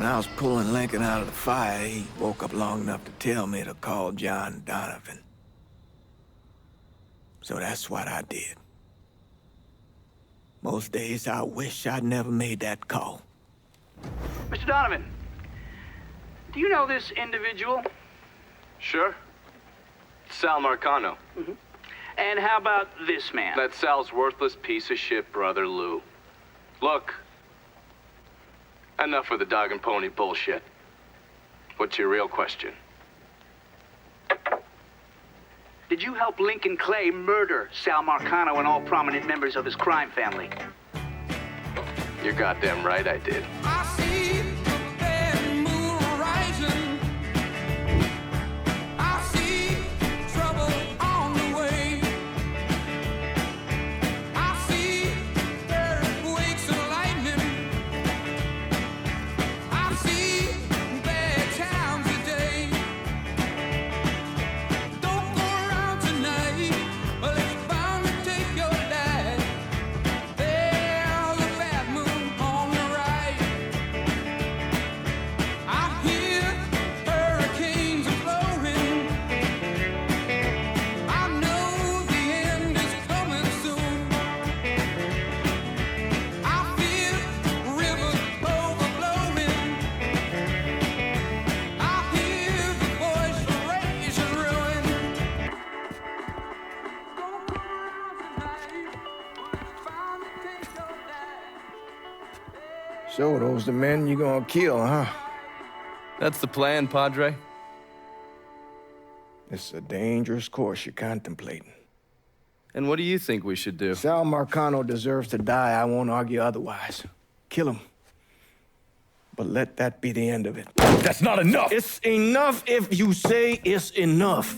When I was pulling Lincoln out of the fire, he woke up long enough to tell me to call John Donovan. So that's what I did. Most days I wish I'd never made that call. Mr. Donovan, do you know this individual? Sure. Sal Marcano. Mm-hmm. And how about this man? That's Sal's worthless piece of shit brother, Lou. Look, enough of the dog and pony bullshit. What's your real question? Did you help Lincoln Clay murder Sal Marcano and all prominent members of his crime family? You're goddamn right I did. I see the bad moon rising. I see trouble on the way. I see earthquakes and lightning. I see bad times today. Don't go around tonight. Well, it's bound to take your life. There's a bad moon on the right. I hear hurricanes are blowing. I know the end is coming soon. I feel rivers overflowing. I hear the voice of rage and ruin. Don't go around tonight. It's bound to take your life. So those the men you gonna kill, huh? That's the plan, Padre. It's a dangerous course you're contemplating. And what do you think we should do? Sal Marcano deserves to die. I won't argue otherwise. Kill him. But let that be the end of it. That's not enough! It's enough if you say it's enough.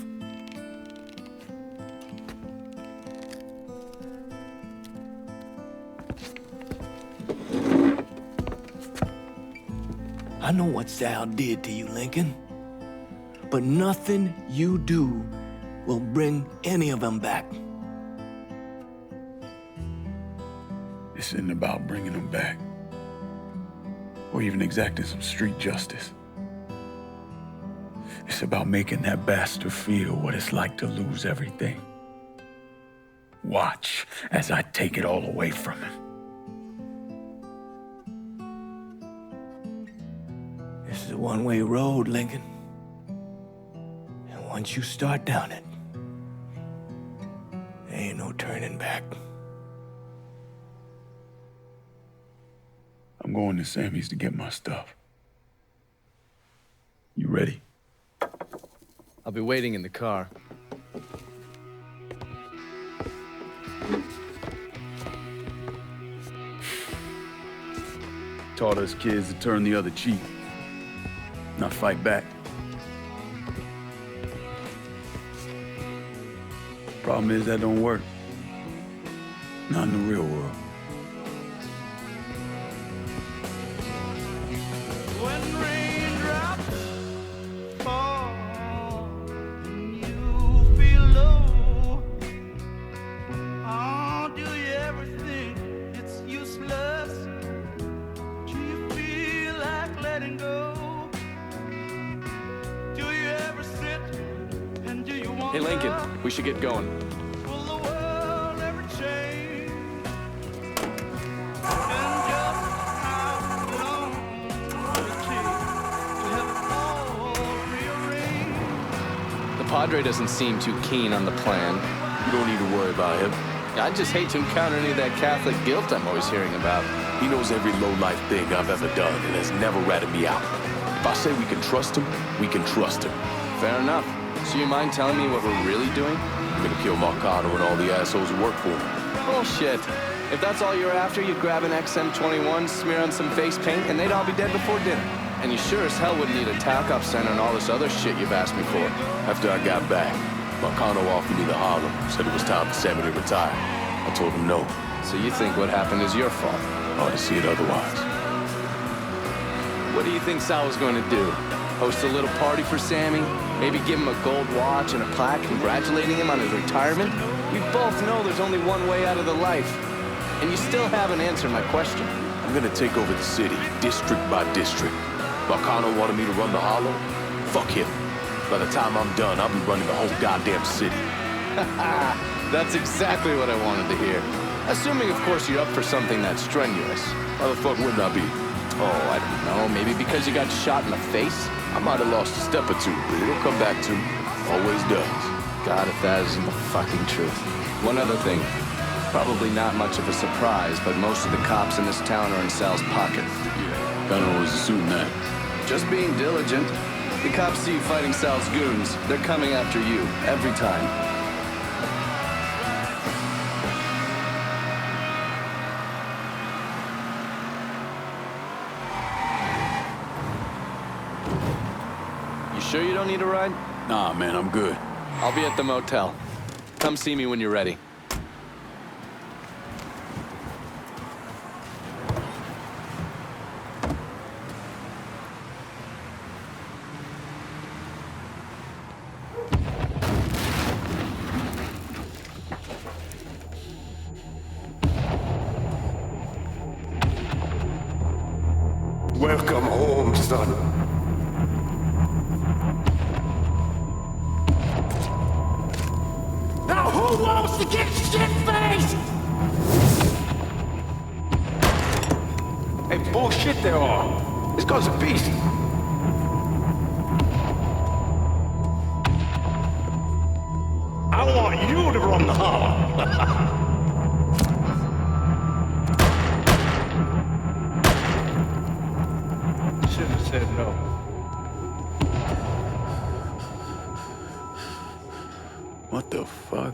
I know what Sal did to you, Lincoln. But nothing you do will bring any of them back. This isn't about bringing them back. Or even exacting some street justice. It's about making that bastard feel what it's like to lose everything. Watch as I take it all away from him. This is a one-way road, Lincoln. And once you start down it, there ain't no turning back. I'm going to Sammy's to get my stuff. You ready? I'll be waiting in the car. Taught us kids to turn the other cheek, not fight back. Problem is that don't work. Not in the real world. When raindrops fall and you feel low, oh, do you ever think it's useless? Do you feel like letting go? Do you ever sit and do you wonder? Hey, Lincoln, we should get going. Will the world ever change? And just how long will it take to have it all rearranged? The Padre doesn't seem too keen on the plan. You don't need to worry about him. I'd just hate to encounter any of that Catholic guilt I'm always hearing about. He knows every low-life thing I've ever done and has never ratted me out. If I say we can trust him, we can trust him. Fair enough. So you mind telling me what we're really doing? I'm gonna kill Marcano and all the assholes who work for him. Bullshit. If that's all you're after, you'd grab an XM21, smear on some face paint, and they'd all be dead before dinner. And you sure as hell wouldn't need a tack-up center and all this other shit you've asked me for. After I got back, Marcano offered me the Harlem, said it was time for Sammy to retire. I told him no. So you think what happened is your fault? Hard to see it otherwise. What do you think Sal was going to do? Host a little party for Sammy? Maybe give him a gold watch and a plaque congratulating him on his retirement? We both know there's only one way out of the life. And you still haven't answered my question. I'm gonna take over the city, district by district. Marcano wanted me to run the Hollow? Fuck him. By the time I'm done, I'll be running the whole goddamn city. That's exactly what I wanted to hear. Assuming, of course, you're up for something that's strenuous. Why the fuck wouldn't I be? Oh, I don't know. Maybe because you got shot in the face? I might have lost a step or two, but it'll come back to me. Always does. God, if that isn't the fucking truth. One other thing. Probably not much of a surprise, but most of the cops in this town are in Sal's pocket. Yeah, kinda always assume that. Just being diligent. The cops see you fighting Sal's goons. They're coming after you, every time. You sure you don't need a ride? Nah, man, I'm good. I'll be at the motel. Come see me when you're ready. Welcome home, son. Now who wants to get shit-faced? Hey, bullshit they are. This guy's a beast. I want you to run the Hollow. Should have said no. What the fuck?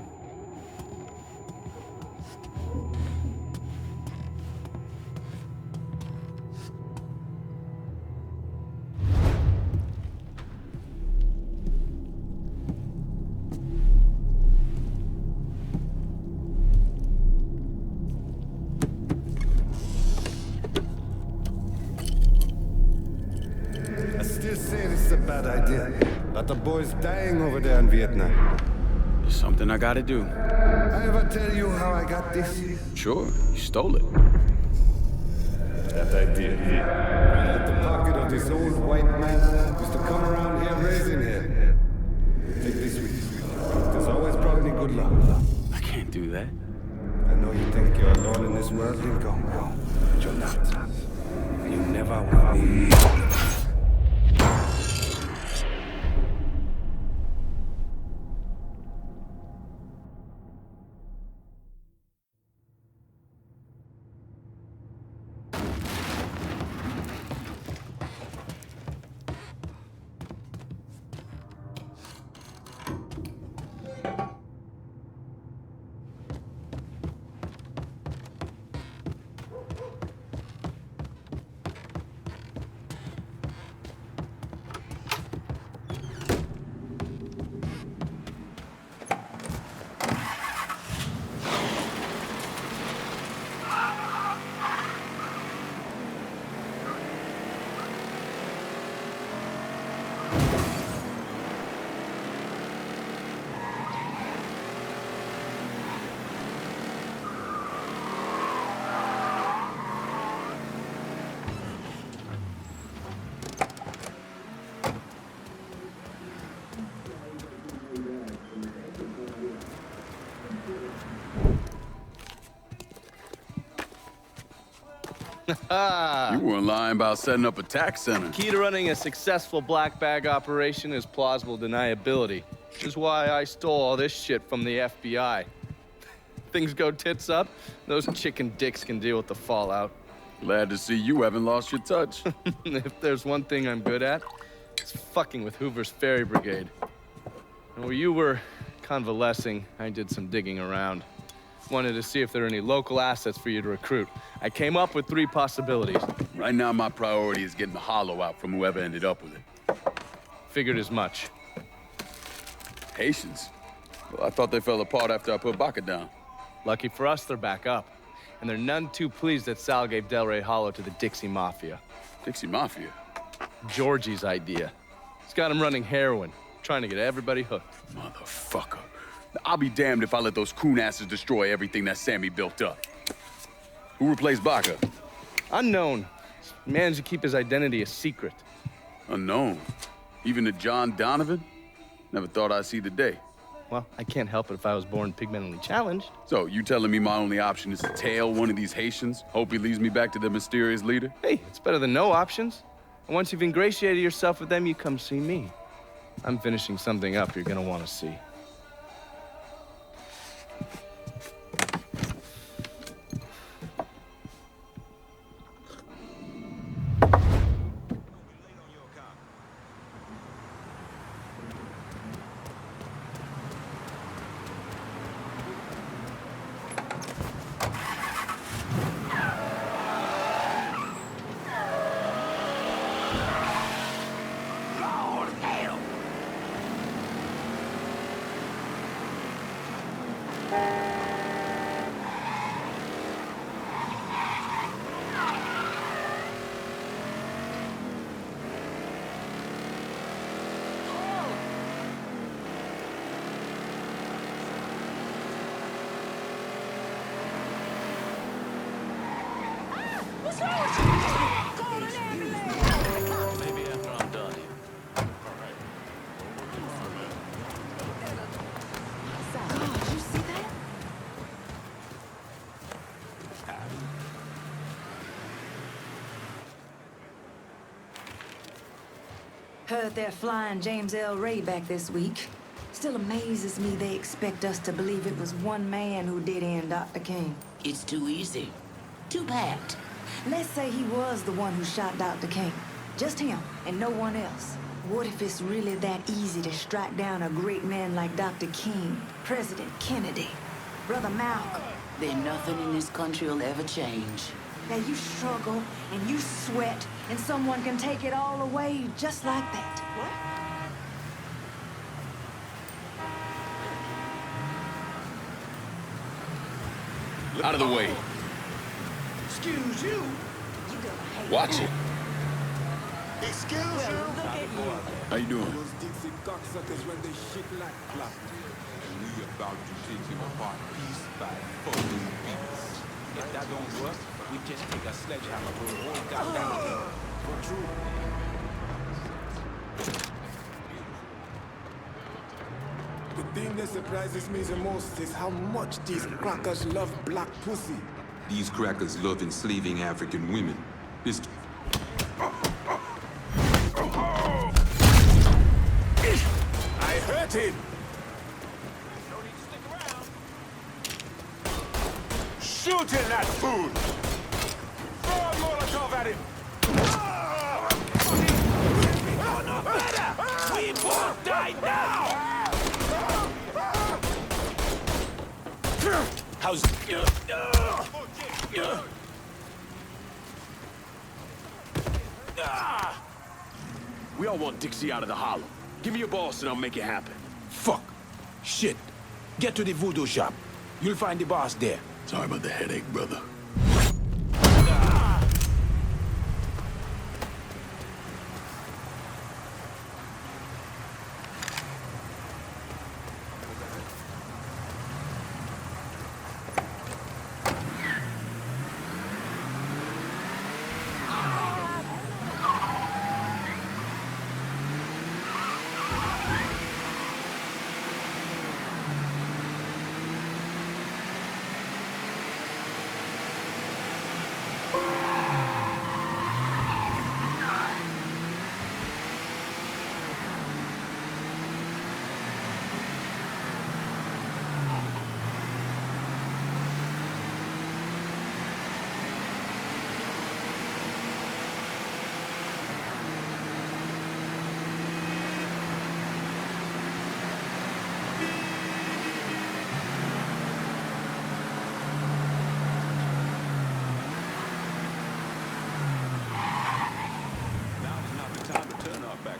I still say this is a bad idea. But the boys dying over there in Vietnam. It's something I gotta do. I ever tell you how I got this? Sure, you stole it. That I did. Right at the pocket of this old white man used to come around here raising hell. Take this with you. It has always brought me good luck. I can't do that. I know you think you're alone in this world, Lincoln, but you're not. You never will be. You weren't lying about setting up a tax center. Key to running a successful black bag operation is plausible deniability, which is why I stole all this shit from the FBI. Things go tits up, those chicken dicks can deal with the fallout. Glad to see you haven't lost your touch. If there's one thing I'm good at, it's fucking with Hoover's Ferry Brigade. And while you were convalescing, I did some digging around. Wanted to see if there are any local assets for you to recruit. I came up with 3 possibilities. Right now, my priority is getting the Hollow out from whoever ended up with it. Figured as much. Haitians? Well, I thought they fell apart after I put Baca down. Lucky for us, they're back up. And they're none too pleased that Sal gave Delray Hollow to the Dixie Mafia. Dixie Mafia? Georgie's idea. He's got him running heroin, trying to get everybody hooked. Motherfucker. I'll be damned if I let those coon asses destroy everything that Sammy built up. Who replaced Baca? Unknown. He managed to keep his identity a secret. Unknown. Even to John Donovan? Never thought I'd see the day. Well, I can't help it if I was born pigmentally challenged. So, you telling me my only option is to tail one of these Haitians? Hope he leads me back to the mysterious leader? Hey, it's better than no options. And once you've ingratiated yourself with them, you come see me. I'm finishing something up you're gonna want to see. Heard they're flying James L. Ray back this week. Still amazes me they expect us to believe it was one man who did end Dr. King. It's too easy. Too bad. Let's say he was the one who shot Dr. King. Just him and no one else. What if it's really that easy to strike down a great man like Dr. King, President Kennedy, Brother Malcolm? Then nothing in this country will ever change. Now you struggle and you sweat and someone can take it all away just like that. What? Out of the way. Excuse you. Watch it. Excuse you. Look at you. How you doing? Those Dixie cocksuckers run their shit like clock. And we about to take him apart piece by fucking piece. If that don't work, we just take a sledgehammer to the whole goddamn thing. For true. The thing that surprises me the most is how much these crackers love black pussy. These crackers love enslaving African women. This... I hurt him. Shooting that fool! Throw a Molotov at him! Oh, no better! We both die now! How's... We all want Dixie out of the hollow. Give me your boss and I'll make it happen. Fuck. Shit. Get to the voodoo shop. You'll find the boss there. Sorry about the headache, brother.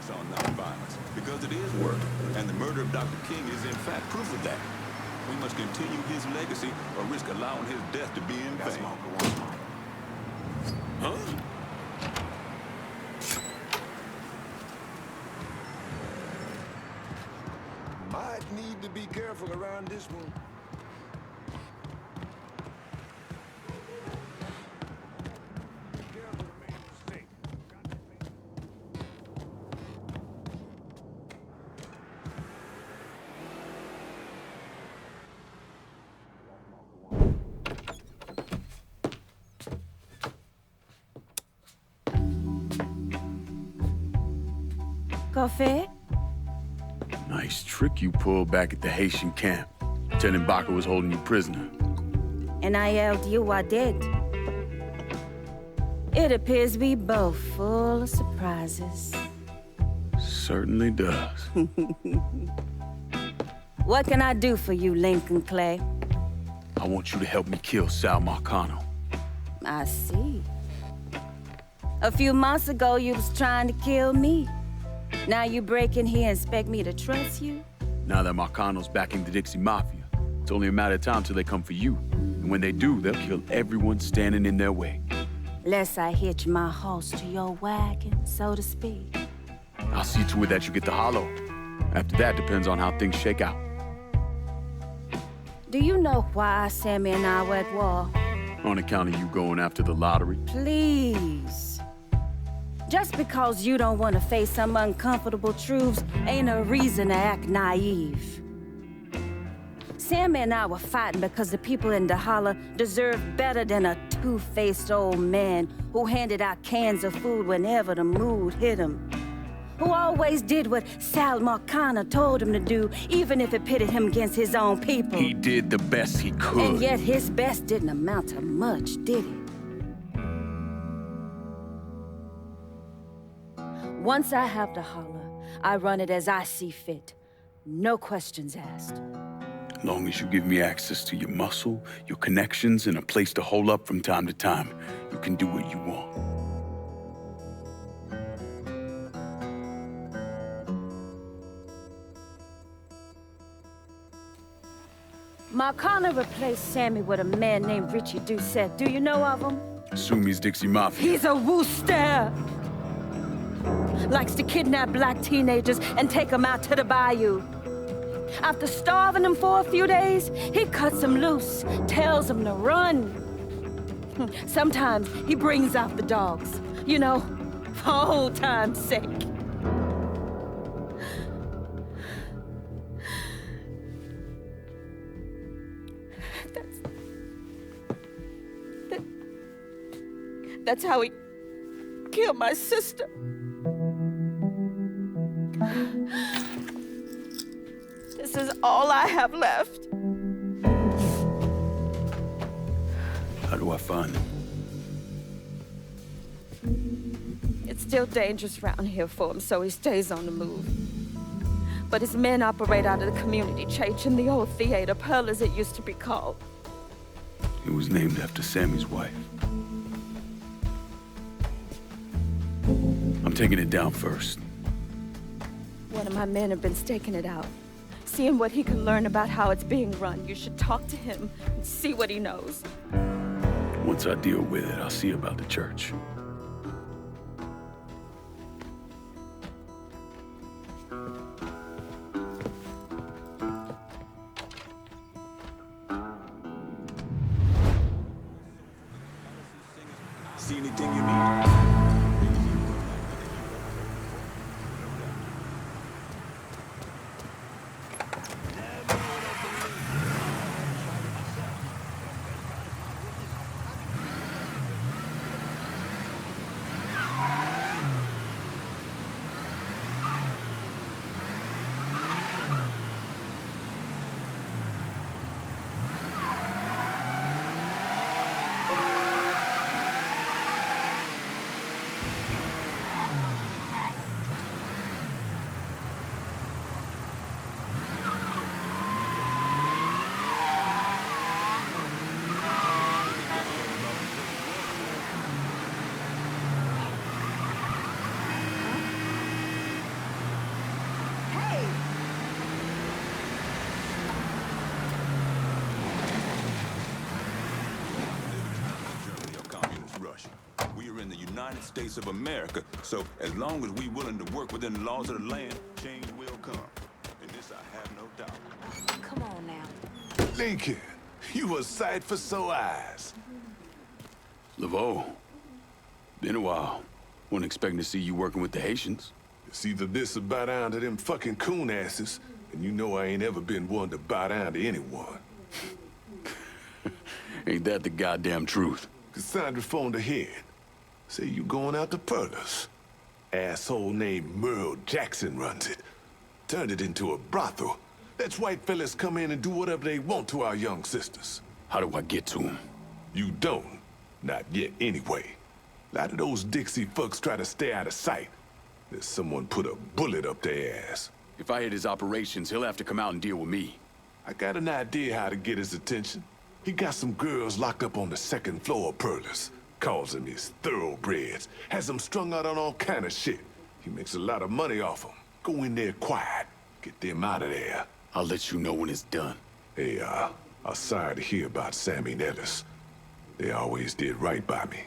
On nonviolence, because it is work, and the murder of Dr. King is in fact proof of that. We must continue his legacy or risk allowing his death to be in vain. Huh? Might need to be careful around this one. Be careful, man. Coffee? Nice trick you pulled back at the Haitian camp. Telling Baca was holding you prisoner. And I yelled you I did. It appears we both full of surprises. Certainly does. What can I do for you, Lincoln Clay? I want you to help me kill Sal Marcano. I see. A few months ago, you was trying to kill me. Now you break in here and expect me to trust you? Now that Marcano's backing the Dixie Mafia, it's only a matter of time till they come for you. And when they do, they'll kill everyone standing in their way. Lest I hitch my horse to your wagon, so to speak. I'll see to it that you get the hollow. After that, depends on how things shake out. Do you know why Sammy and I were at war? On account of you going after the lottery? Please. Just because you don't want to face some uncomfortable truths ain't a reason to act naive. Sammy and I were fighting because the people in the holler deserved better than a two-faced old man who handed out cans of food whenever the mood hit him. Who always did what Sal Marcano told him to do, even if it pitted him against his own people. He did the best he could. And yet his best didn't amount to much, did it? Once I have the holler, I run it as I see fit. No questions asked. As long as you give me access to your muscle, your connections, and a place to hole up from time to time, you can do what you want. Marcano replaced Sammy with a man named Richie Doucette. Do you know of him? Assume he's Dixie Mafia. He's a wooster! Likes to kidnap black teenagers and take them out to the bayou. After starving them for a few days, he cuts them loose, tells them to run. Sometimes he brings out the dogs, you know, for old time's sake. That's how he killed my sister. This is all I have left. How do I find him? It's still dangerous around here for him, so he stays on the move. But his men operate out of the community church in the old theater, Pearl as it used to be called. It was named after Sammy's wife. I'm taking it down first. One of my men have been staking it out, seeing what he can learn about how it's being run. You should talk to him and see what he knows. Once I deal with it, I'll see about the church. See anything you need? United States of America, so as long as we willing to work within the laws of the land, change will come. And this I have no doubt. Come on now. Lincoln, you a sight for sore eyes. Laveau, been a while. Wasn't expecting to see you working with the Haitians. It's either this or bow down to them fucking coon asses, and you know I ain't ever been one to bow down to anyone. Ain't that the goddamn truth? Cassandra phoned ahead. Say you going out to Perlas. Asshole named Merle Jackson runs it. Turned it into a brothel. Lets white fellas come in and do whatever they want to our young sisters. How do I get to him? You don't. Not yet, anyway. A lot of those Dixie fucks try to stay out of sight. There's someone put a bullet up their ass. If I hit his operations, he'll have to come out and deal with me. I got an idea how to get his attention. He got some girls locked up on the second floor of Perlis. Calls them his thoroughbreds. Has them strung out on all kind of shit. He makes a lot of money off them. Go in there quiet. Get them out of there. I'll let you know when it's done. Hey, I'm sorry to hear about Sammy and Ellis. They always did right by me.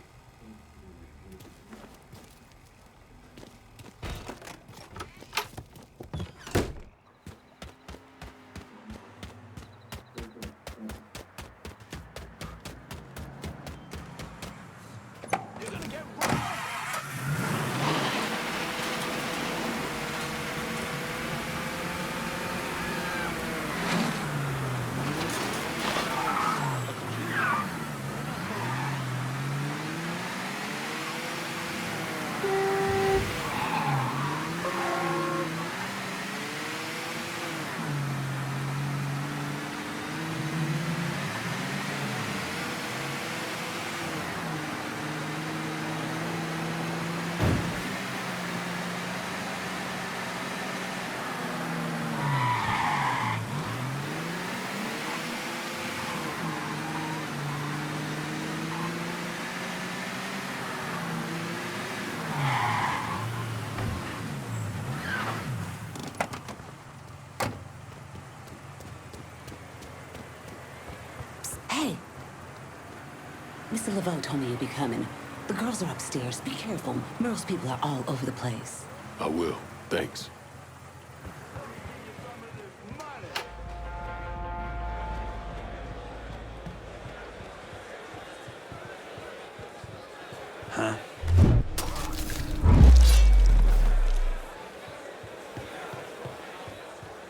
Hey! Mr. Laveau told me you'd be coming. The girls are upstairs. Be careful. Merle's people are all over the place. I will. Thanks. Huh?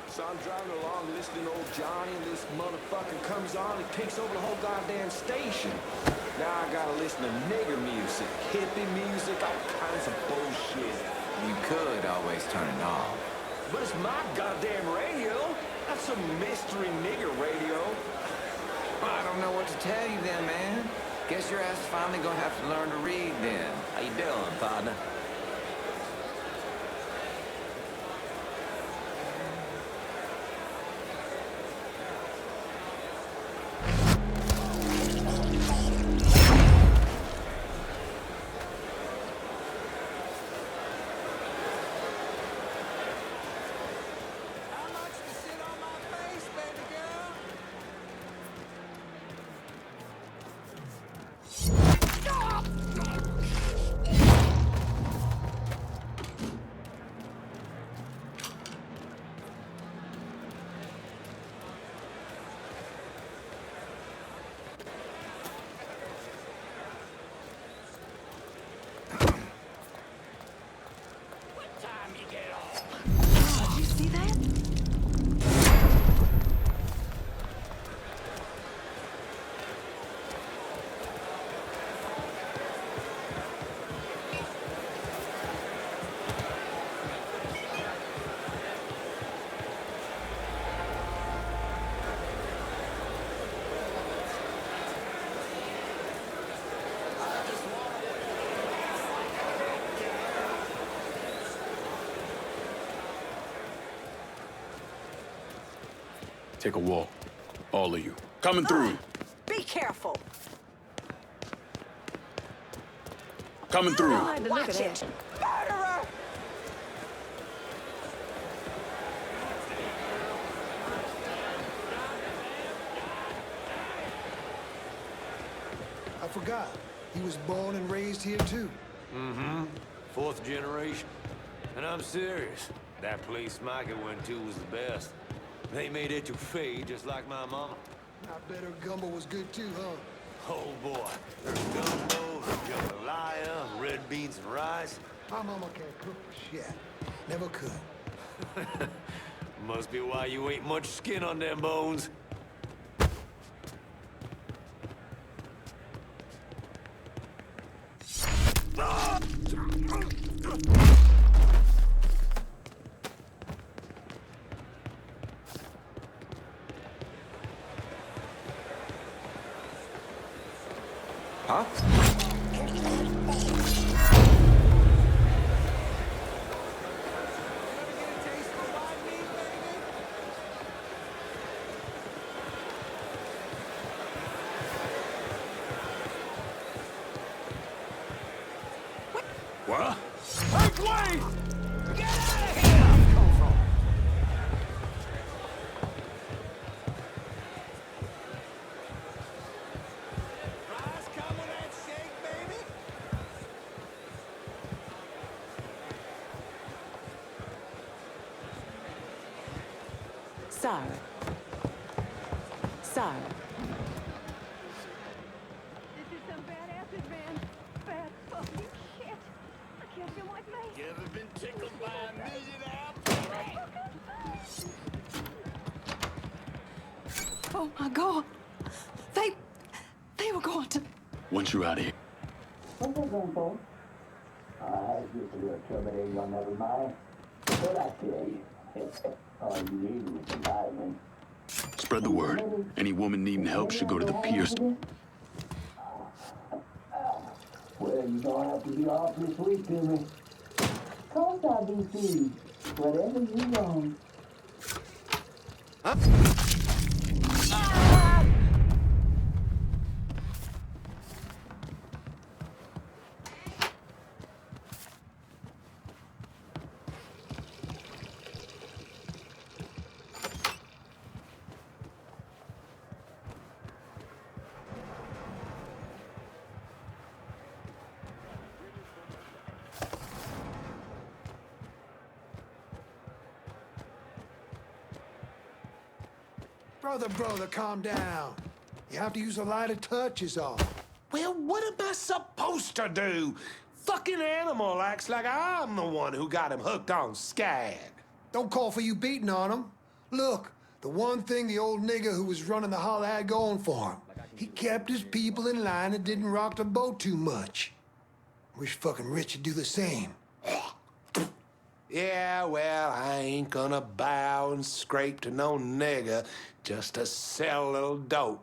So I'm driving along listening to old Johnny, and this motherfucker comes on and takes over the whole goddamn station. Now I gotta listen to nigger music, hippie music, all kinds of bullshit. You could always turn it off. But it's my goddamn radio. Not some mystery nigger radio. I don't know what to tell you then, man. Guess your ass is finally gonna have to learn to read then. How you doing, partner? Take a walk. All of you. Coming through. Be careful. Coming through. Watch it. Murderer! I forgot. He was born and raised here, too. Mm-hmm. 4th generation. And I'm serious. That place Micah went to was the best. They made etouffee just like my mama. I bet her gumbo was good, too, huh? Oh, boy. Her gumbo, her jambalaya, red beans and rice. My mama can't cook for shit. Never could. Must be why you ain't much skin on them bones. Huh? What? Make way! Get out of here! Come from? Fries come with that shake, baby? Sir. Sir. This is some bad acid, man. Bad fucking shit. I can't feel like me. You ever been tickled by a millionaire? Oh my God. They were going to. Once you're out of here, What's that going for? I just a little terminating on that mind. What I tell you, all you need is a vitamin. spread the word. Any woman needing help should go to the Pierce. Well, you're gonna have to be awfully sweet to me. Course I'll be sweet. Whatever you want. Brother, calm down. You have to use a lighter touch is all. Well, what am I supposed to do? Fucking animal acts like I'm the one who got him hooked on Scad. Don't call for you beating on him. Look, the one thing the old nigger who was running the holler had going for him. He kept his people in line and didn't rock the boat too much. Wish fucking Rich would do the same. Yeah, well, I ain't gonna bow and scrape to no nigger just to sell a little dope.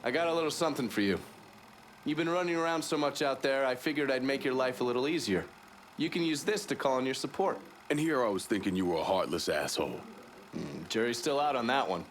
I got a little something for you. You've been running around so much out there, I figured I'd make your life a little easier. You can use this to call in your support. And here I was thinking you were a heartless asshole. Jury's still out on that one.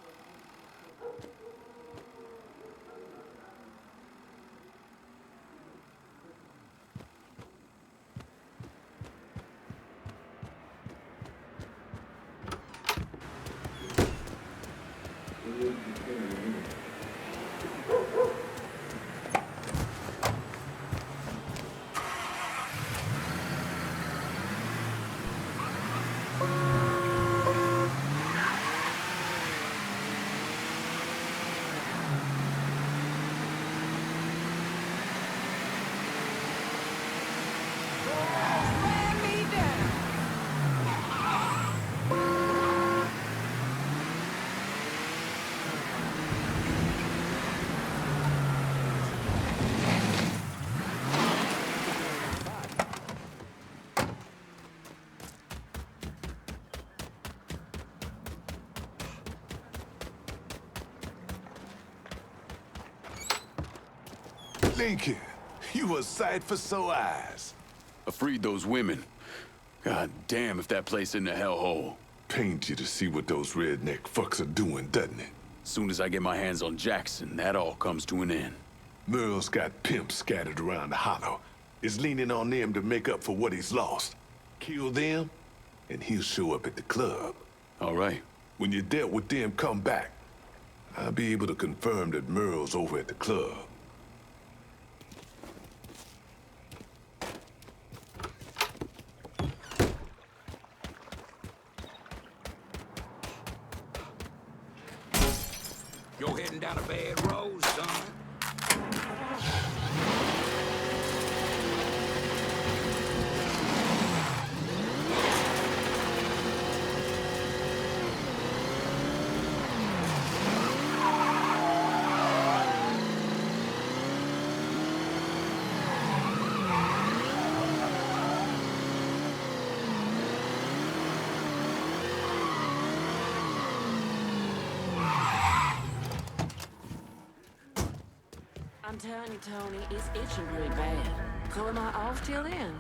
thinking? You a sight for sore eyes. I freed those women. God damn if that place in the hellhole. Pains you to see what those redneck fucks are doing, doesn't it? Soon as I get my hands on Jackson, that all comes to an end. Merle's got pimps scattered around the hollow. Is leaning on them to make up for what he's lost. Kill them, and he'll show up at the club. All right. When you dealt with them, come back. I'll be able to confirm that Merle's over at the club. You're heading down a bad road, son. I'm telling you, Tony, it's itching pretty bad. So am I off till then?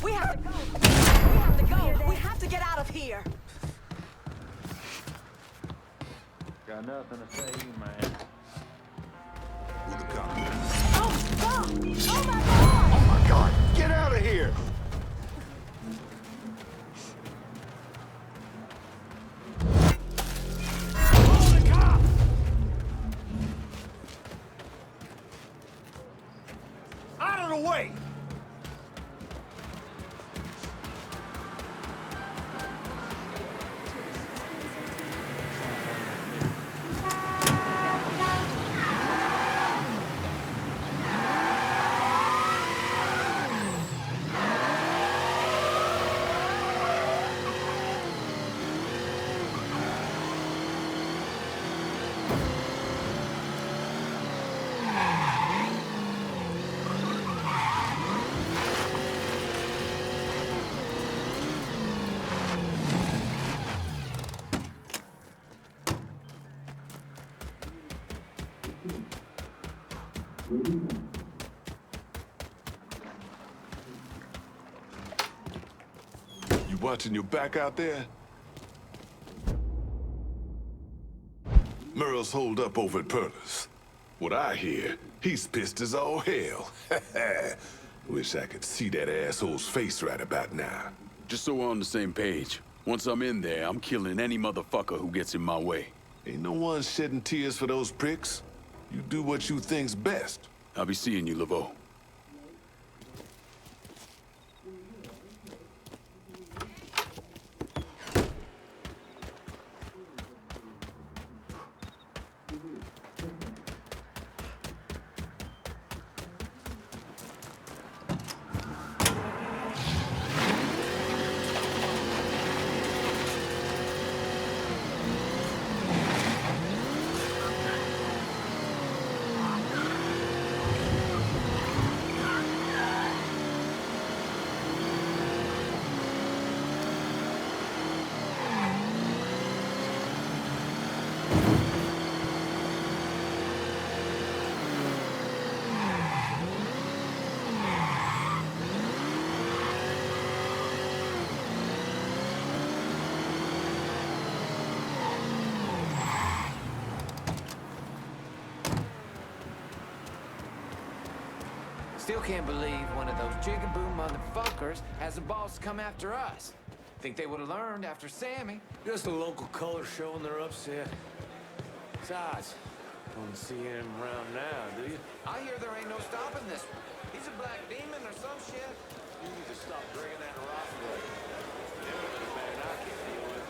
We have to go. We have to go. We have to get out of here. Got nothing to say, man. Who the cop? Oh, God! Oh, my God! Oh my God! Get out of here! Hold the cop! Out of the way! You watching your back out there? Merle's holed up over at Perla's. What I hear, he's pissed as all hell. Wish I could see that asshole's face right about now. Just so we're on the same page. Once I'm in there, I'm killing any motherfucker who gets in my way. Ain't no one shedding tears for those pricks. You do what you think's best. I'll be seeing you, Laveau. Still can't believe one of those jigaboo motherfuckers has the balls to come after us. Think they would have learned after Sammy. Just a local color showing they're upset. Besides, don't see him around now, do you? I hear there ain't no stopping this one. He's a black demon or some shit. You need to stop bringing that rock away. Never been a man I can deal with.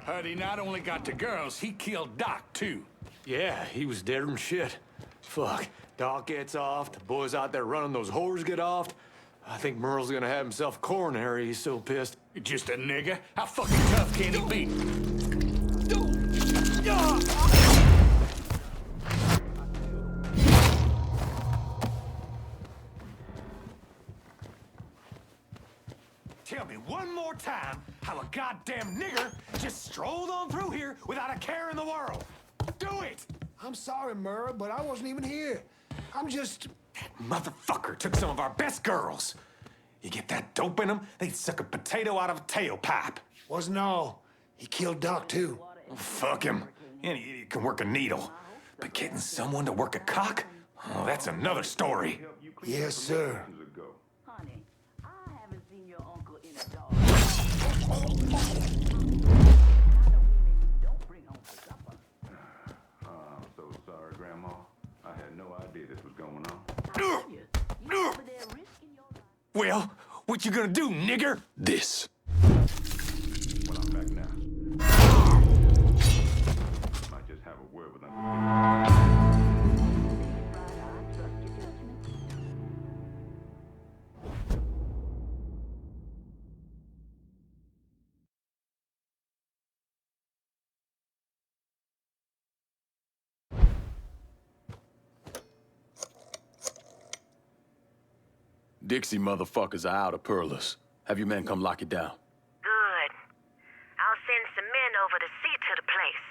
Heard he not only got the girls, he killed Doc, too. Yeah, he was dead than shit. Fuck, Doc gets off, the boys out there running those whores get off. I think Merle's gonna have himself a coronary, he's so pissed. Just a nigga? How fucking tough can he be? Tell me one more time how a goddamn nigger just strolled on through here without a care in the world. Do it! I'm sorry, Murrah, but I wasn't even here. I'm just... That motherfucker took some of our best girls. You get that dope in them, they'd suck a potato out of a tailpipe. Wasn't all. He killed Doc, too. Oh, fuck him. Any idiot can work a needle. But getting someone to work a cock? Oh, that's another story. Yes, sir. Honey, I haven't seen your uncle in a dog. I'm so sorry, Grandma. I had no idea this was going on. Well, what you gonna do, nigger? This. Well, I'm back now. Might just have a word with them. Dixie motherfuckers are out of Perlas. Have your men come lock it down. Good. I'll send some men over to see to the place.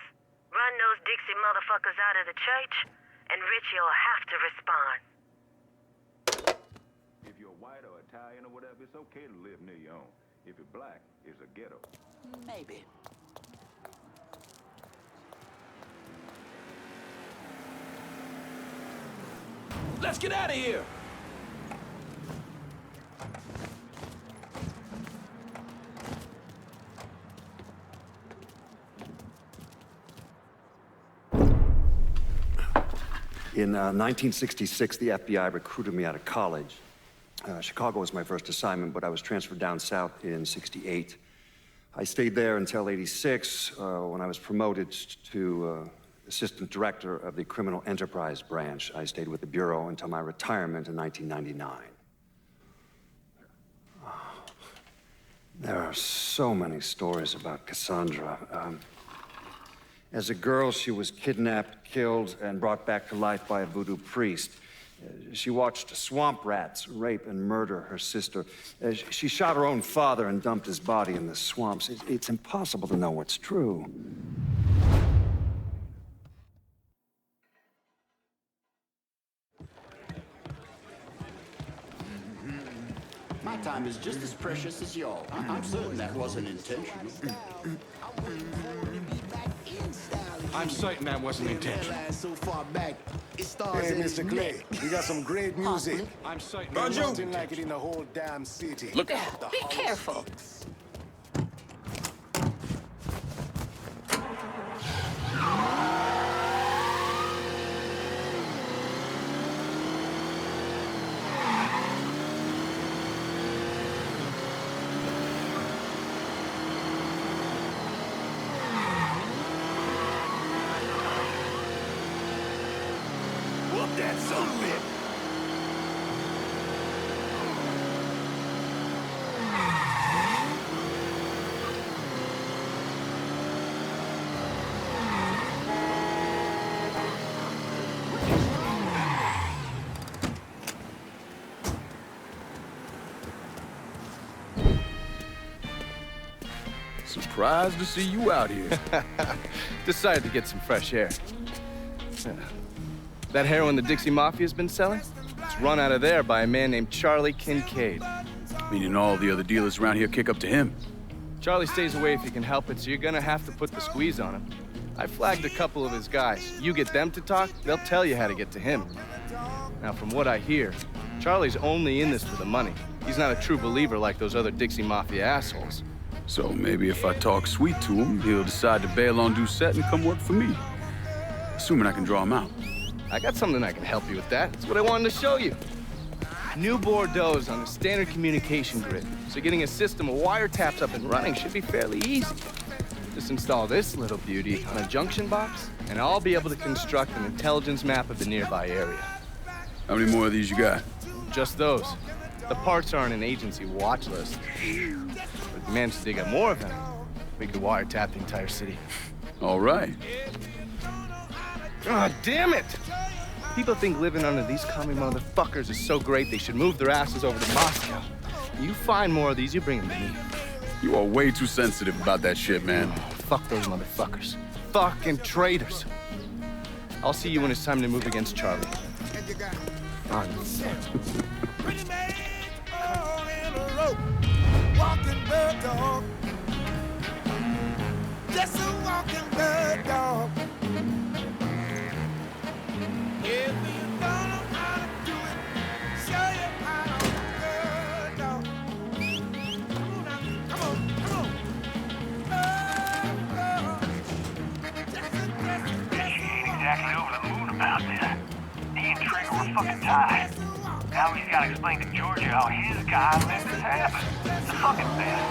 Run those Dixie motherfuckers out of the church, and Richie'll have to respond. If you're white or Italian or whatever, it's okay to live near your own. If you're black, it's a ghetto. Maybe. Let's get out of here! In 1966, the FBI recruited me out of college. Chicago was my first assignment, but I was transferred down south in '68. I stayed there until '86, when I was promoted to assistant director of the Criminal Enterprise Branch. I stayed with the Bureau until my retirement in 1999. There are so many stories about Cassandra. As a girl, she was kidnapped, killed, and brought back to life by a voodoo priest. She watched swamp rats rape and murder her sister. She shot her own father and dumped his body in the swamps. It's impossible to know what's true. My time is just as precious as y'all. I'm certain that wasn't intentional. I'm certain that wasn't intentional. So far back, it stars hey, Mr. Clay, we got some great music. I'm certain There's nothing like it in the whole damn city. Look out! Be careful. That son of a bitch! Surprised to see you out here. Decided to get some fresh air. That heroin the Dixie Mafia's been selling? It's run out of there by a man named Charlie Kincaid. Meaning all the other dealers around here kick up to him? Charlie stays away if he can help it, so you're gonna have to put the squeeze on him. I flagged a couple of his guys. You get them to talk, they'll tell you how to get to him. Now, from what I hear, Charlie's only in this for the money. He's not a true believer like those other Dixie Mafia assholes. So maybe if I talk sweet to him, he'll decide to bail on Doucette and come work for me. Assuming I can draw him out. I got something I can help you with that. That's what I wanted to show you. New Bordeaux's on the standard communication grid, so getting a system of wiretaps up and running should be fairly easy. Just install this little beauty on a junction box, and I'll be able to construct an intelligence map of the nearby area. How many more of these you got? Just those. The parts are on an agency watch list. But if we manage to dig up more of them, we could wiretap the entire city. All right. God damn it! People think living under these commie motherfuckers is so great they should move their asses over to Moscow. You find more of these, you bring them to me. You are way too sensitive about that shit, man. Oh, fuck those motherfuckers. Fucking traitors. I'll see you when it's time to move against Charlie. Walking bird dog. Just a walking bird dog. If you don't know how to do it, show you how to bird dog. Come on, come on. He ain't exactly over the moon about this. He and Trigger were fucking tied. Now he's gotta explain to Georgia how his guy let this happen. It's a fucking mess.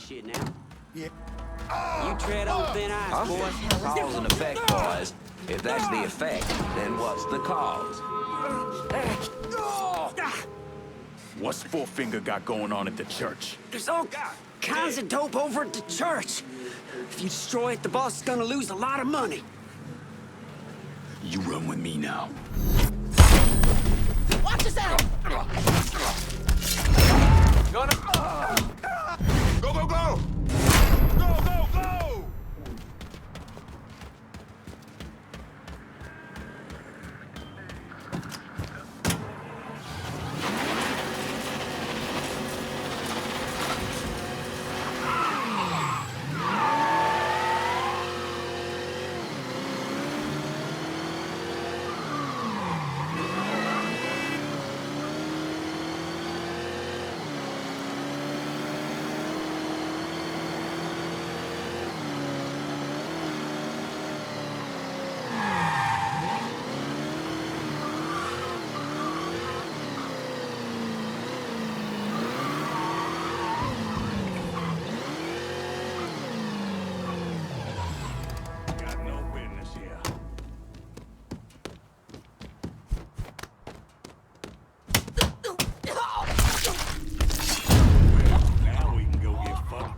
Shit now. Yeah. You tread on thin ice, boys. Cause and effect, boys. If that's the effect, then what's the cause? What's Fourfinger got going on at the church? There's all kinds of dope over at the church. If you destroy it, the boss is gonna lose a lot of money. You run with me now. Watch yourself! Go, go, go! Go, go, go!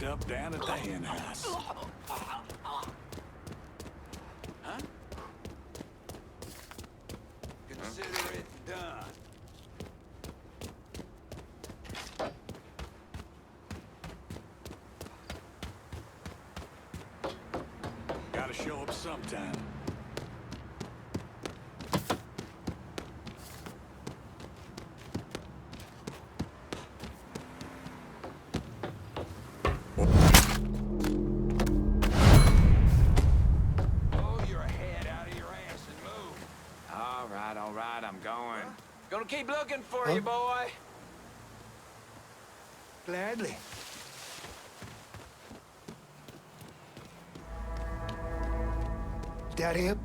Up down at the hen house. Huh? Consider it done. Gotta show up sometime. All right, I'm going. Gonna keep looking for you, boy. Gladly. Is that him?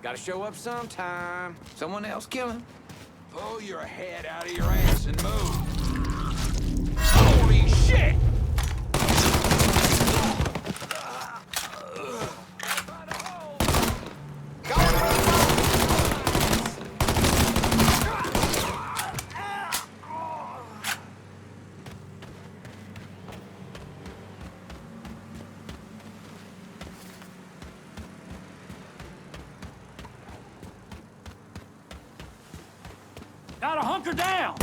Gotta show up sometime. Someone else kill him. Pull your head out of your ass and move. Holy shit! Gotta hunker down!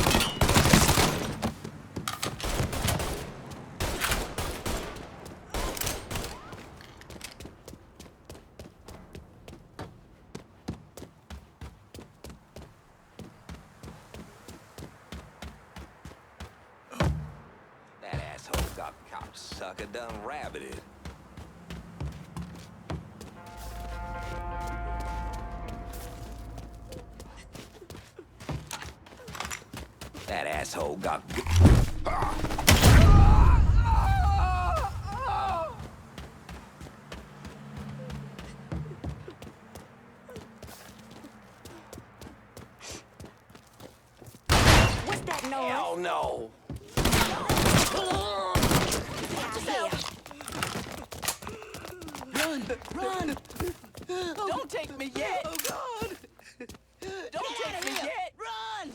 That asshole got cocksucker done rabbited. That asshole got... What's that noise? Hell no! Run! Run! Don't take me yet! Oh, God! Don't take me yet! Run!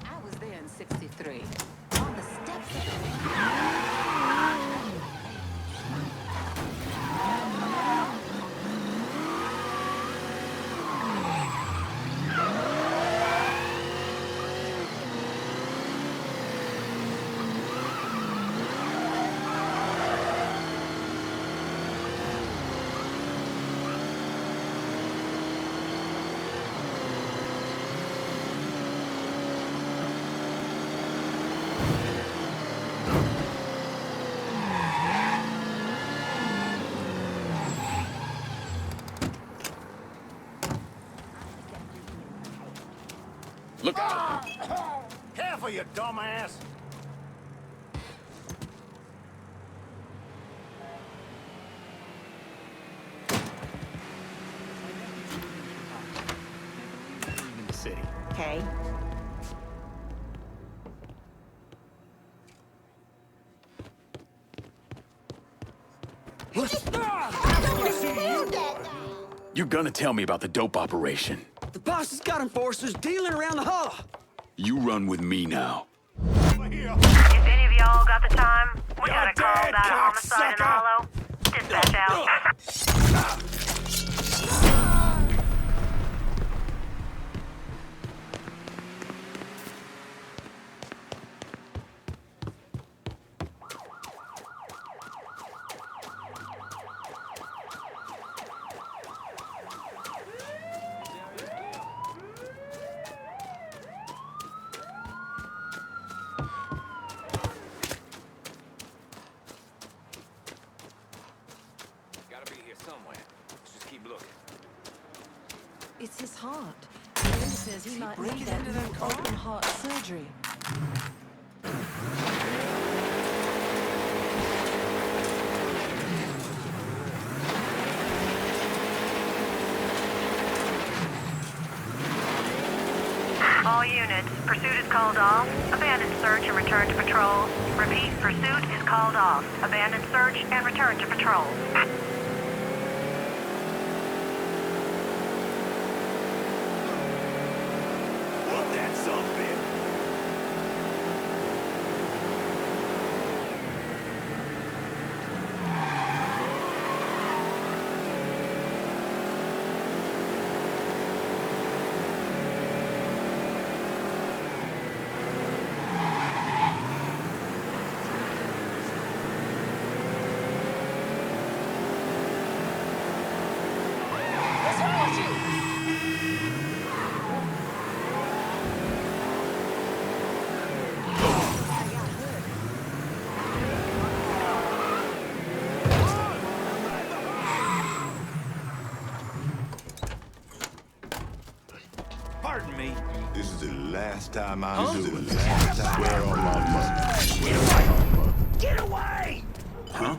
I was there in 63. On the steps of... Look out! Careful, you dumbass! In the city. Okay. You're gonna tell me about the dope operation. The boss has got enforcers dealing around the hollow. You run with me now. If any of y'all got the time, we got a call about a homicide in the hollow. Dispatch out. Gotta be here somewhere. Let's just keep looking. It's his heart. Linda says he might need that new open heart surgery. All units, pursuit is called off. Abandon search and return to patrol. Repeat, pursuit is called off. Abandon search and return to patrol. What that something? This is the last time I'm doing this. Swear on my mother. Get away! Get away! Huh?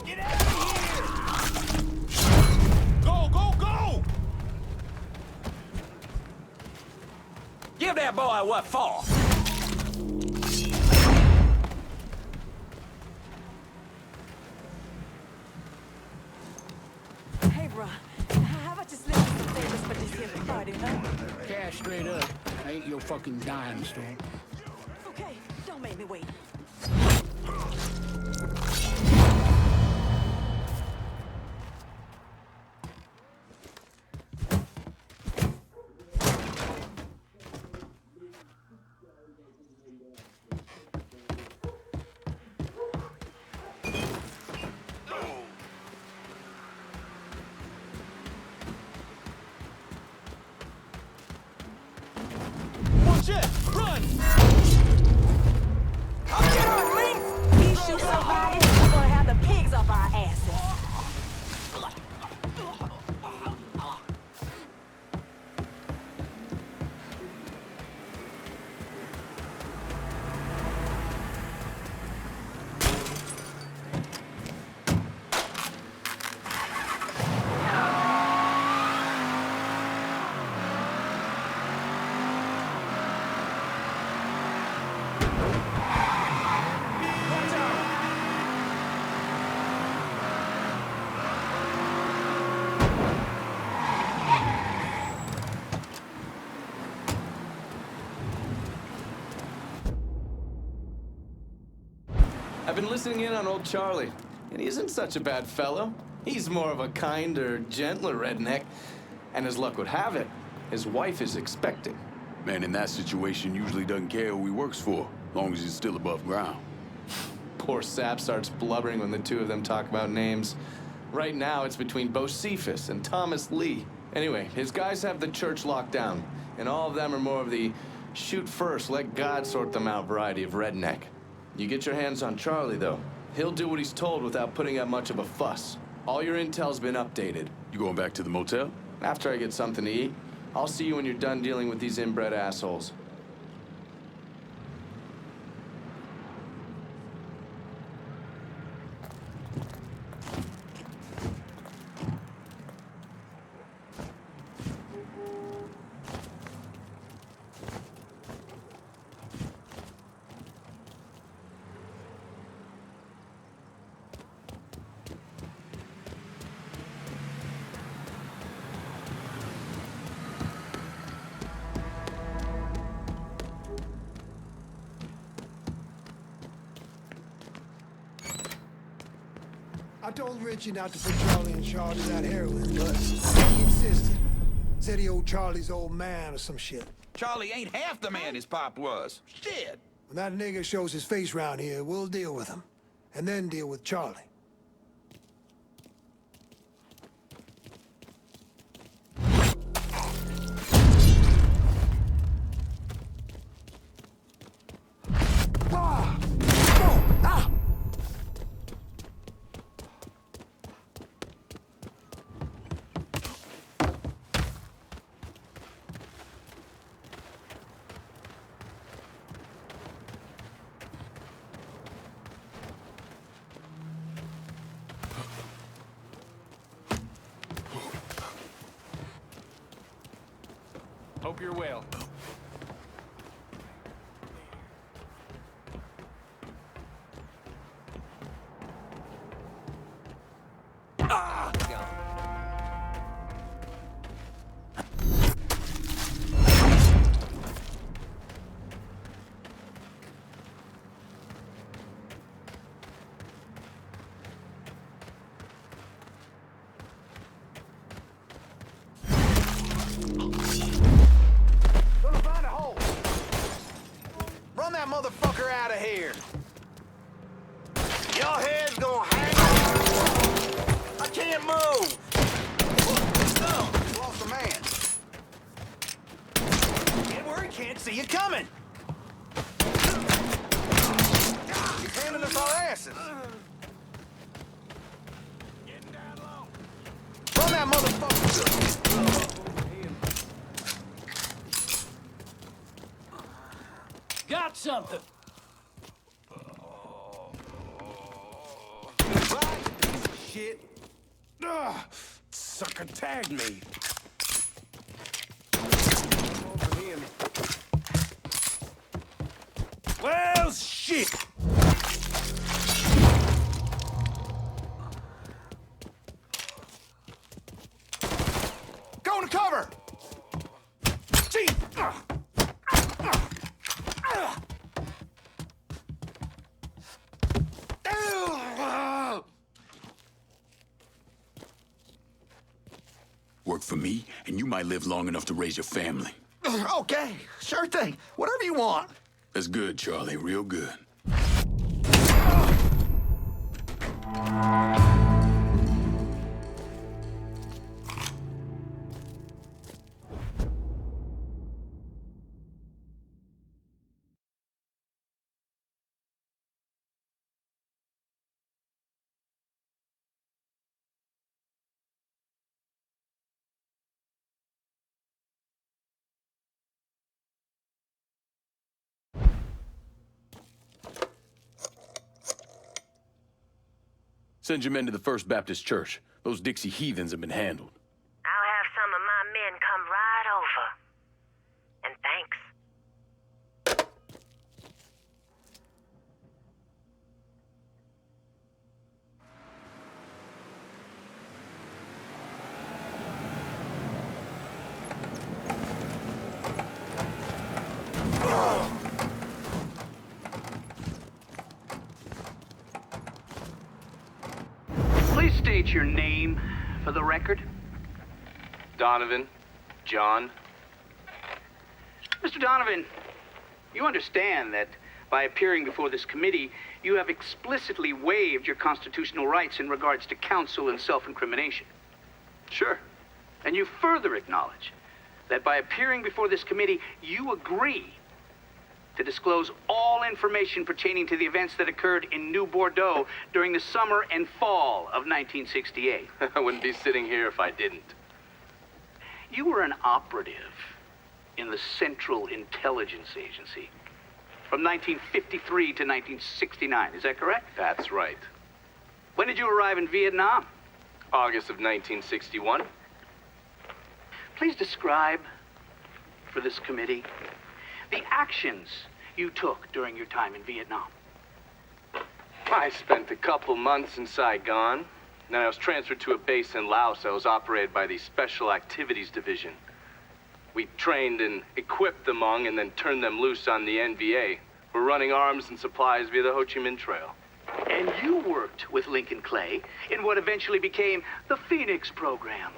Get out of here! Go, go, go! Give that boy what for? Hey, bro. How about you slip me some favors for this here party, huh? Cash straight up. I ain't your fucking dime store. Okay, don't make me wait. Watch it! Run! He shoots somebody, we're gonna have the pigs off our asses. I've been listening in on old Charlie, and he isn't such a bad fellow. He's more of a kinder, gentler redneck. And as luck would have it, his wife is expecting. Man in that situation usually doesn't care who he works for, as long as he's still above ground. Poor Sap starts blubbering when the two of them talk about names. Right now, it's between Bocephus and Thomas Lee. Anyway, his guys have the church locked down, and all of them are more of the shoot first, let God sort them out variety of redneck. You get your hands on Charlie, though. He'll do what he's told without putting up much of a fuss. All your intel's been updated. You going back to the motel? After I get something to eat. I'll see you when you're done dealing with these inbred assholes. I told Richie not to put Charlie in charge of that heroin, but he insisted. Said he owed Charlie's old man or some shit. Charlie ain't half the man his pop was. Shit! When that nigga shows his face round here, we'll deal with him. And then deal with Charlie. Hope you're well. Motherfucker out of here. Your head's gonna hang on. I can't move. Oh, lost a man. Get where he can't see you coming. He's handing us our asses. Run that motherfucker. something. Shit. Sucker tagged me. Over him. Well, shit. Go to cover. Gee. Work for me, and you might live long enough to raise your family. Okay, sure thing. Whatever you want. That's good, Charlie. Real good. Send your men to the First Baptist Church. Those Dixie heathens have been handled. I'll have some of my men come right over. And thanks. Please state your name for the record. Donovan. John. Mr. Donovan, you understand that by appearing before this committee, you have explicitly waived your constitutional rights in regards to counsel and self-incrimination. Sure. And you further acknowledge that by appearing before this committee, you agree to disclose all information pertaining to the events that occurred in New Bordeaux during the summer and fall of 1968. I wouldn't be sitting here if I didn't. You were an operative in the Central Intelligence Agency from 1953 to 1969, is that correct? That's right. When did you arrive in Vietnam? August of 1961. Please describe for this committee the actions you took during your time in Vietnam. I spent a couple months in Saigon. Then I was transferred to a base in Laos that was operated by the Special Activities Division. We trained and equipped the Hmong and then turned them loose on the NVA. We're running arms and supplies via the Ho Chi Minh Trail. And you worked with Lincoln Clay in what eventually became the Phoenix program.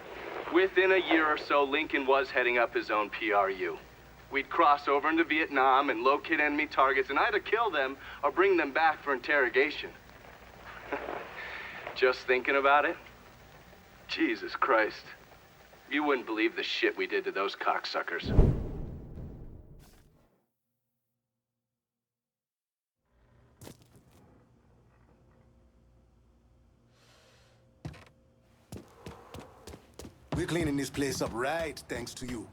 Within a year or so, Lincoln was heading up his own PRU. We'd cross over into Vietnam and locate enemy targets and either kill them or bring them back for interrogation. Just thinking about it, Jesus Christ. You wouldn't believe the shit we did to those cocksuckers. We're cleaning this place up right, thanks to you.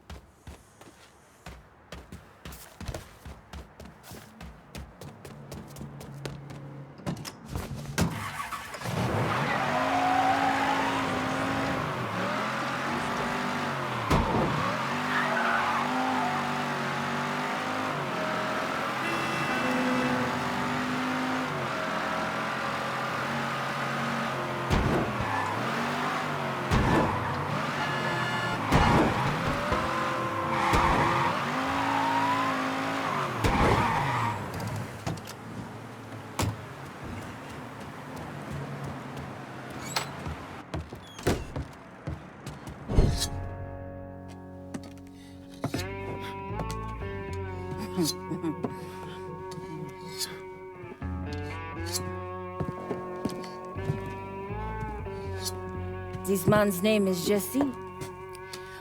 This man's name is Jesse.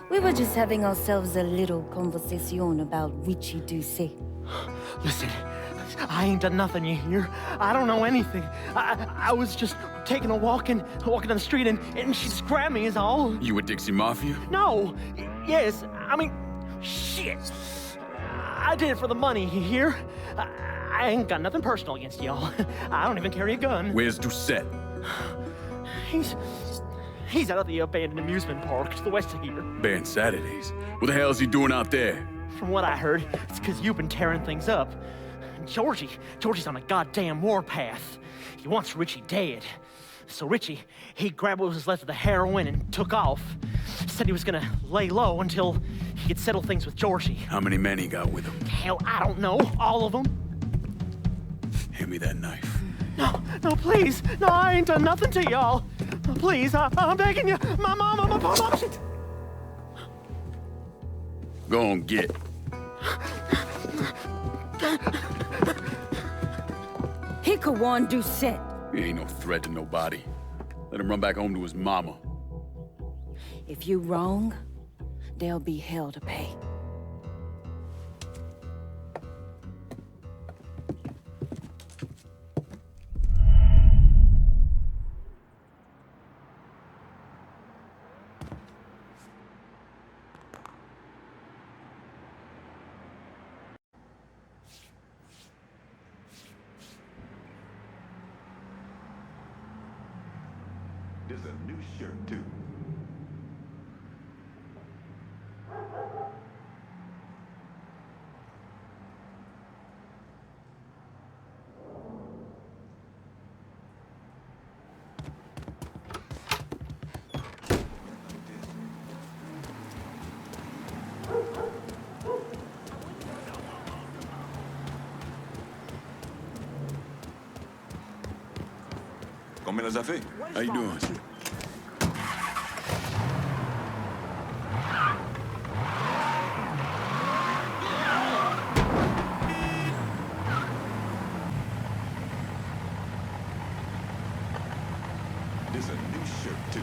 We were just having ourselves a little conversation about witchy douce. Listen, I ain't done nothing, you hear? I don't know anything. I was just taking a walking down the street and she just grabbed me is all. You with Dixie Mafia? No. Yes, I mean, shit. I did it for the money, you hear? I ain't got nothing personal against y'all. I don't even carry a gun. Where's Doucette? He's out at the abandoned amusement park to the west of here. Banned Saturdays. What the hell is he doing out there? From what I heard, it's because you've been tearing things up. Georgie's on a goddamn warpath. He wants Richie dead. So Richie, he grabbed what was left of the heroin and took off. Said he was gonna lay low until he could settle things with Georgie. How many men he got with him? Hell, I don't know. All of them. Hand me that knife. No, please. No, I ain't done nothing to y'all. Please, I'm begging you. My mom, she... Go on, get. He could warn Doucette. He ain't no threat to nobody. Let him run back home to his mama. If you wrong, there'll be hell to pay. There's a new shirt, too. Combien les a fait? How you doing? There's a new shirt, too.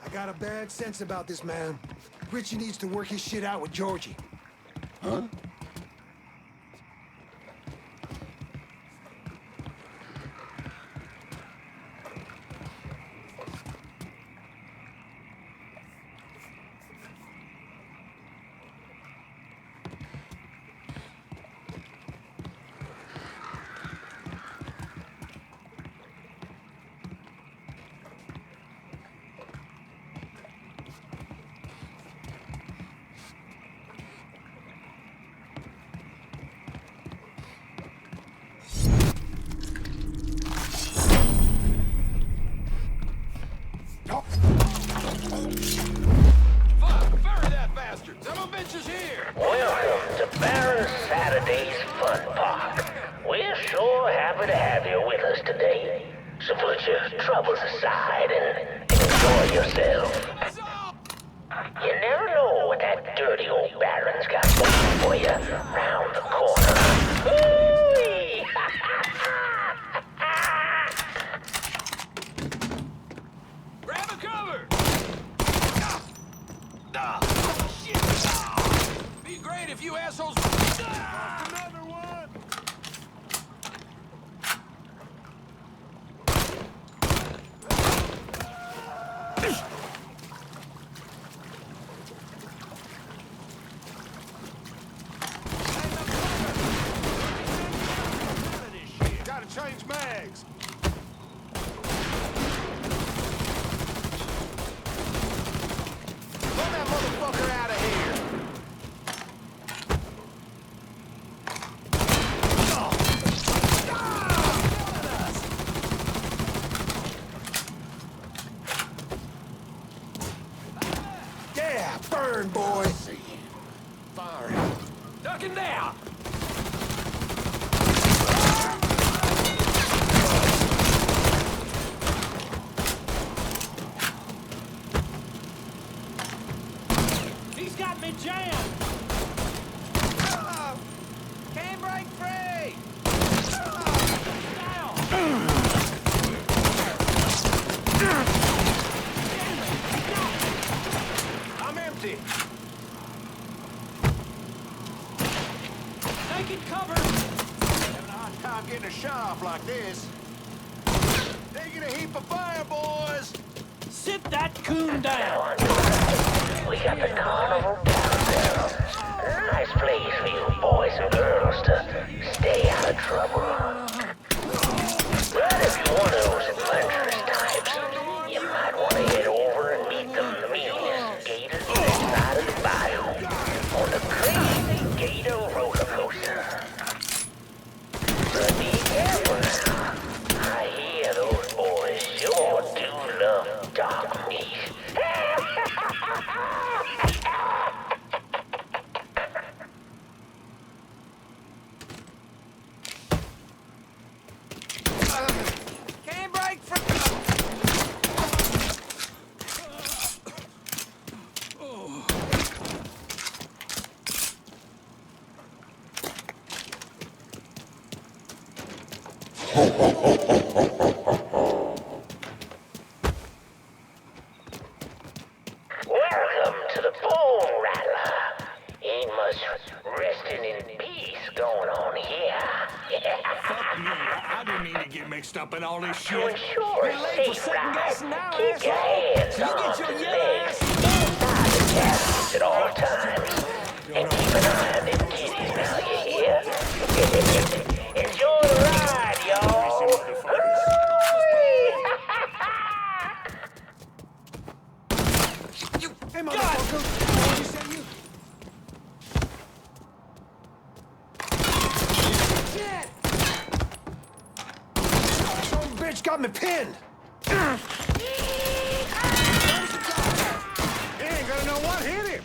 I got a bad sense about this man. Richie needs to work his shit out with Georgie. Huh? Welcome to Baron Saturday's Fun Park. We're sure happy to have you with us today. So put your troubles aside and enjoy yourself. You never know what that dirty old Baron's got waiting for you round the corner. Ooh-wee. Grab a cover! Be great if you assholes... Another one! Gotta change mags. fucking down! He's got me jammed! Can't break free! I'm empty. Taking cover! Having a hard time getting a shot off like this. Taking a heap of fire, boys! Sit that coon down! We got the carnival carousel. Nice place for you boys and girls to stay out of trouble. But if you're one of those adventurous types, you might want to head over and meet the meanest gators this side of the bayou on the crazy gator roller coaster. But be careful now. I hear those boys sure do love dark meat. Can't break free! Welcome to the Bone Rattler. Ain't much resting in peace going on here. Fuck me, I didn't need to get mixed up in all this shit. To ensure a You're late for safe second ride, guessing now, keep your hands You on get your the yellow legs ass inside the cabins at all times. And keep an eye on them kitties now, you hear? Enjoy the ride, y'all. Hey, motherfucker! What you say you? Shit! Some bitch got me pinned! He ain't gonna know what hit him.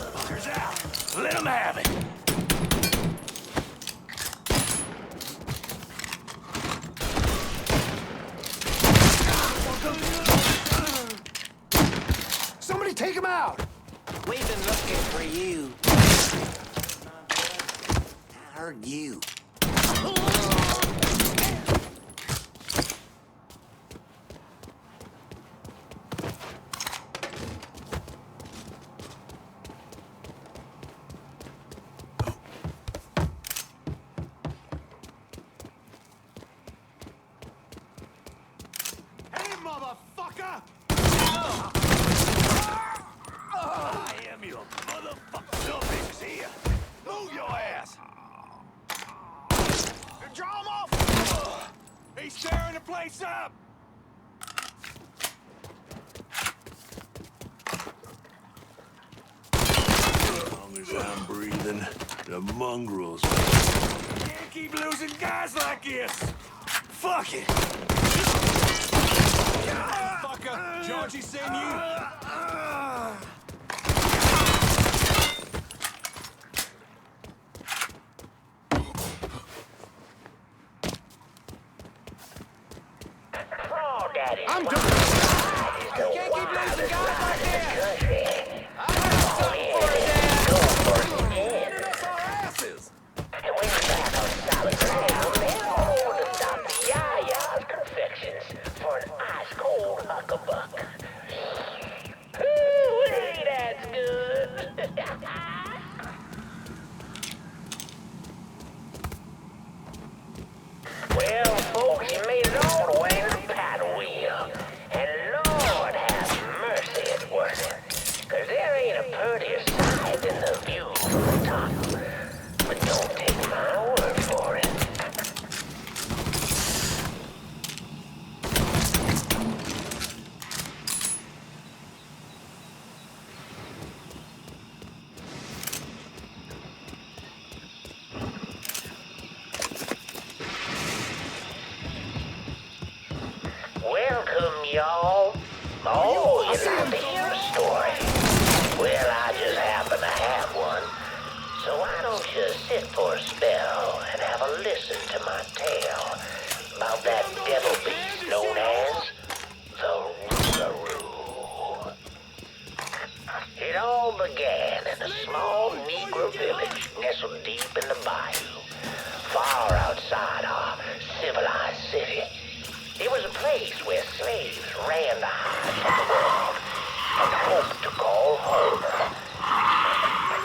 Fuckers out. Let him have it. Somebody take him out! We've been looking for you. I heard you. Hey, motherfucker! I am your motherfucker. Something's here. Move your ass. Draw him off. He's tearing the place up. As long as I'm breathing, the mongrels. Can't keep losing guys like this. Fuck it. Fucker, Georgie sent you. I'm done. Can't keep losing guys like this. I got something for you, Dad. Go first again. And when you're back on solid ground, head on over to Dr. Yaya's Confections for an ice-cold huckabuck. Ooh, that's good. Well, folks, you made it all the way to the paddle wheel. And Lord have mercy, it wasn't. 'Cause there ain't a prettier sight than the view from the top. But don't take my word for it. Welcome, y'all. Oh, you'd like to hear a story? Well, I just happen to have one. So why don't you sit for a spell and have a listen to my tale about that devil beast known as the Rougarou. It all began in a small Negro village nestled deep in the bayou, far outside our civilized city. It was a place where slaves ran the highs of the world and hoped to call home.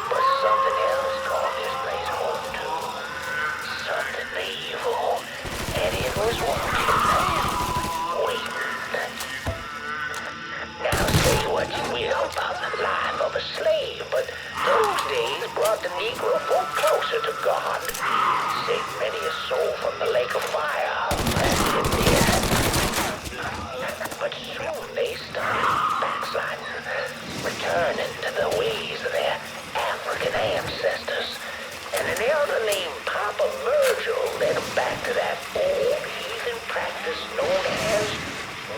But something else called this place home too. Something evil. And it was waiting. Now say what you will about the life of a slave, but those days brought the Negro folk closer to God. Saved many a soul from the lake of fire. But soon they started backsliding, returning to the ways of their African ancestors. And an elder named Papa Virgil led them back to that old heathen practice known as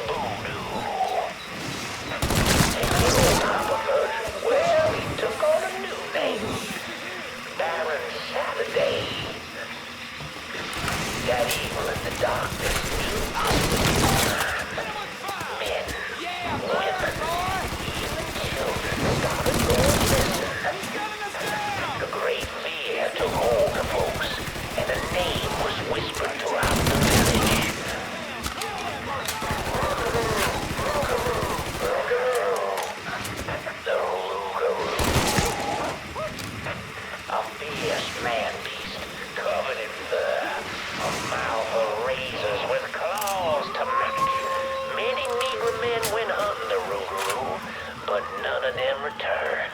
voodoo. And little Papa Virgil, well, he took on a new name, Baron Saturday. That evil in the darkness knew men, women, even children started going missing. A great fear took hold of folks, and a name was whispered throughout the village. The Rougarou. A fierce man-beast covered in fur, a mouth of razors with claws to match. Many Negro men went hunting the Rougarou, but none of them returned.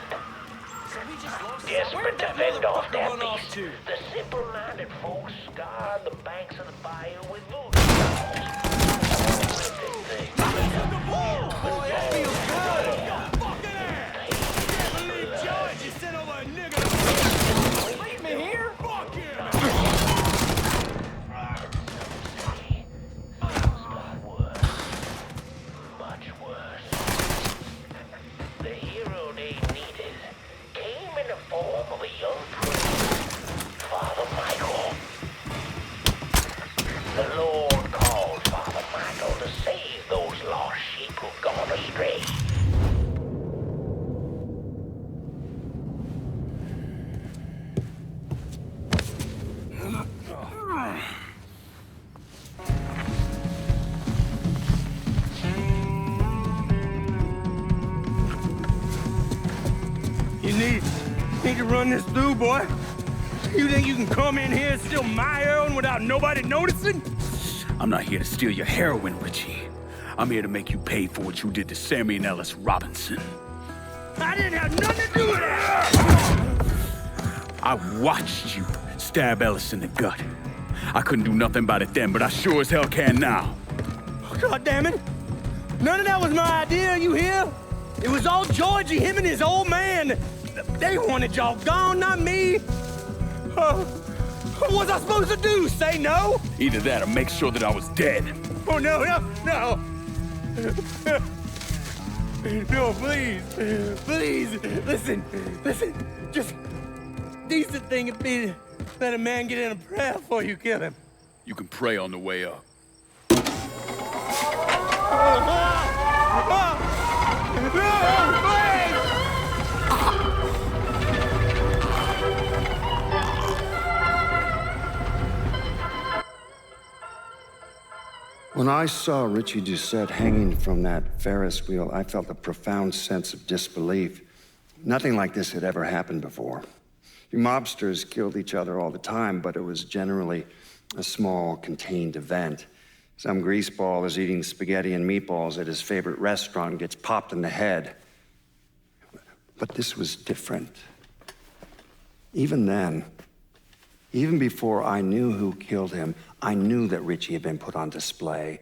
Desperate to fend off that beast, the simple-minded folks scoured the banks of the bayou with voodoo dolls. Horrific things. Boy, that feels good! Can't believe George, you sent over a nigger to leave me here? Fuck yeah! Much worse. The hero they needed came in the form of a young priest, Father Michael. The Lord called Father Michael to save those lost sheep who've gone astray. You need to run this through, boy. You think you can come in here and steal my heroin without nobody noticing? I'm not here to steal your heroin, Richie. I'm here to make you pay for what you did to Sammy and Ellis Robinson. I didn't have nothing to do with that! I watched you stab Ellis in the gut. I couldn't do nothing about it then, but I sure as hell can now. God damn it! None of that was my idea, you hear? It was all Georgie, him and his old man. They wanted y'all gone, not me. What was I supposed to do? Say no? Either that or make sure that I was dead. Oh, no. No, please. Listen. Just decent thing would be to let a man get in a prayer before you kill him. You can pray on the way up. When I saw Richie Doucette hanging from that Ferris wheel, I felt a profound sense of disbelief. Nothing like this had ever happened before. You mobsters killed each other all the time, but it was generally a small, contained event. Some greaseball is eating spaghetti and meatballs at his favorite restaurant and gets popped in the head. But this was different. Even then, even before I knew who killed him, I knew that Richie had been put on display.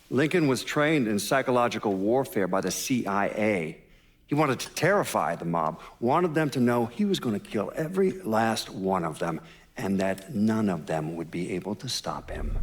Lincoln was trained in psychological warfare by the CIA. He wanted to terrify the mob, wanted them to know he was going to kill every last one of them, and that none of them would be able to stop him.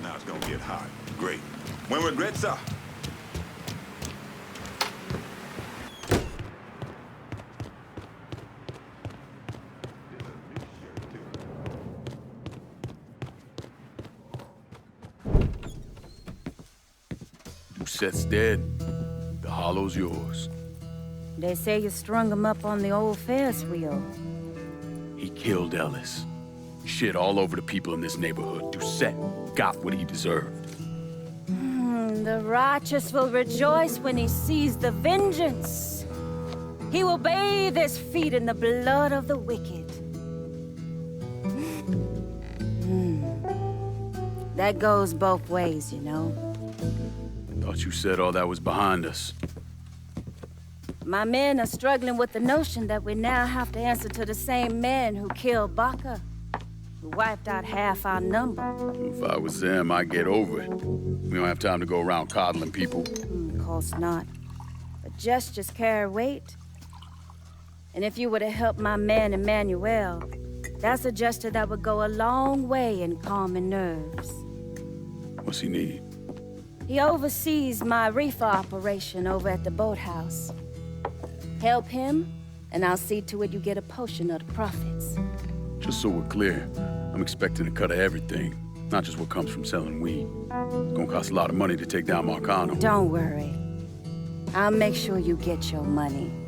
Now it's gonna get hot. Great. When regrets are. Dusette's dead. The hollow's yours. They say you strung him up on the old Ferris wheel. He killed Ellis. Shit all over the people in this neighborhood. Doucette got what he deserved. The righteous will rejoice when he sees the vengeance. He will bathe his feet in the blood of the wicked. That goes both ways, you know. Thought you said all that was behind us. My men are struggling with the notion that we now have to answer to the same man who killed Baca, who wiped out half our number. If I was them, I'd get over it. We don't have time to go around coddling people. Of course not. But gestures carry weight. And if you were to help my man Emmanuel, that's a gesture that would go a long way in calming nerves. What's he need? He oversees my reefer operation over at the boathouse. Help him, and I'll see to it you get a portion of the profits. Just so we're clear, I'm expecting a cut of everything, not just what comes from selling weed. It's gonna cost a lot of money to take down Marcano. Don't worry. I'll make sure you get your money.